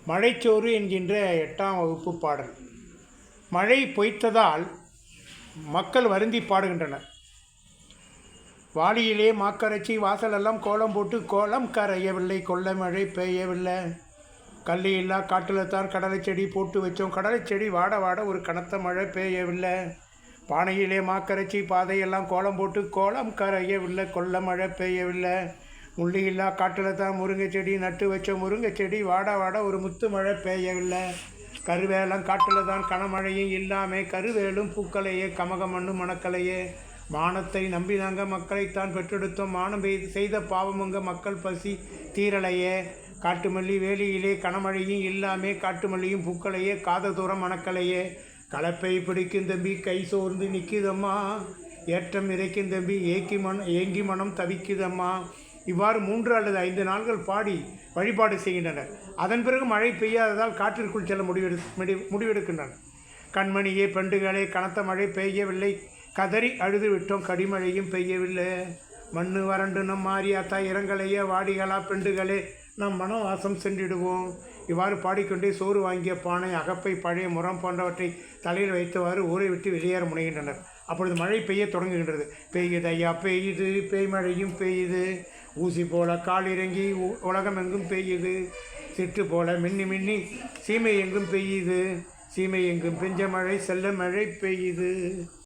மழைச்சோறு என்கின்ற 8ஆம் வகுப்பு பாடல். மழை பொய்த்ததால் மக்கள் வருந்தி பாடுகின்றனர். வாளியிலே மாக்கரைச்சி வாசலெல்லாம் கோலம் போட்டு கோலம் கரையவில்லை, கொள்ள மழை பெய்யவில்லை. கல்லி இல்லா காட்டில் தான் கடலை செடி போட்டு வச்சோம், கடலை செடி வாட வாட ஒரு கனத்த மழை பெய்யவில்லை. பானையிலே மாக்கரைச்சி பாதையெல்லாம் கோலம் போட்டு கோலம் கரையவில்லை, கொள்ள மழை பெய்யவில்லை. முள்ளி இல்லா காட்டில் தான் முருங்கை செடி நட்டு வச்ச முருங்கை செடி வாட வாட ஒரு முத்து மழை பெய்யவில்லை. கருவேலம் காட்டில் தான் கனமழையும் இல்லாமல் கருவேலும் பூக்களையே கமகமண்ணு மணக்கலையே. மானத்தை நம்பி நாங்கள் மக்களைத்தான் பெற்றெடுத்தோம், மானம் செய்த பாவமுங்க மக்கள் பசி தீரலையே. காட்டுமல்லி வேலியிலே கனமழையும் இல்லாமல் காட்டுமல்லியும் பூக்களையே காத தூரம் மணக்கலையே. கலப்பை பிடிக்கும் தம்பி கை சோர்ந்து நிற்குதம்மா, ஏற்றம் இறைக்கும் தம்பி ஏங்கி மனம் தவிக்குதம்மா. இவ்வாறு 3 அல்லது 5 நாட்கள் பாடி வழிபாடு செய்கின்றனர். அதன் பிறகு மழை பெய்யாததால் காற்றிற்குள் செல்ல முடிவெடுக்கின்றனர். கண்மணியே பெண்டுகளே, கனத்த மழை பெய்யவில்லை, கதறி அழுது விட்டோம், கடிமழையும் பெய்யவில்லை. மண்ணு வறண்டு நம் மாரியாத்தா இரங்கலையே, வாடிகளா பெண்டுகளே நம் மனவாசம் சென்றிடுவோம். இவ்வாறு பாடிக்கொண்டே சோறு வாங்கிய பானை, அகப்பை, பழைய முறம் போன்றவற்றை தலையில் வைத்தவாறு ஊரை விட்டு வெளியேற முனைகின்றனர். அப்பொழுது மழை பெய்ய தொடங்குகின்றது. பெய்யுது ஐயா பெய்யுது, பேய்மழையும் பெய்யுது, ஊசி போல கால் இறங்கி உலகம் எங்கும் பெய்யுது, சிட்டு போல மின்னி மின்னி சீமை எங்கும் பெய்யுது, சீமை எங்கும் பெஞ்ச மழை செல்ல மழை பெய்யுது.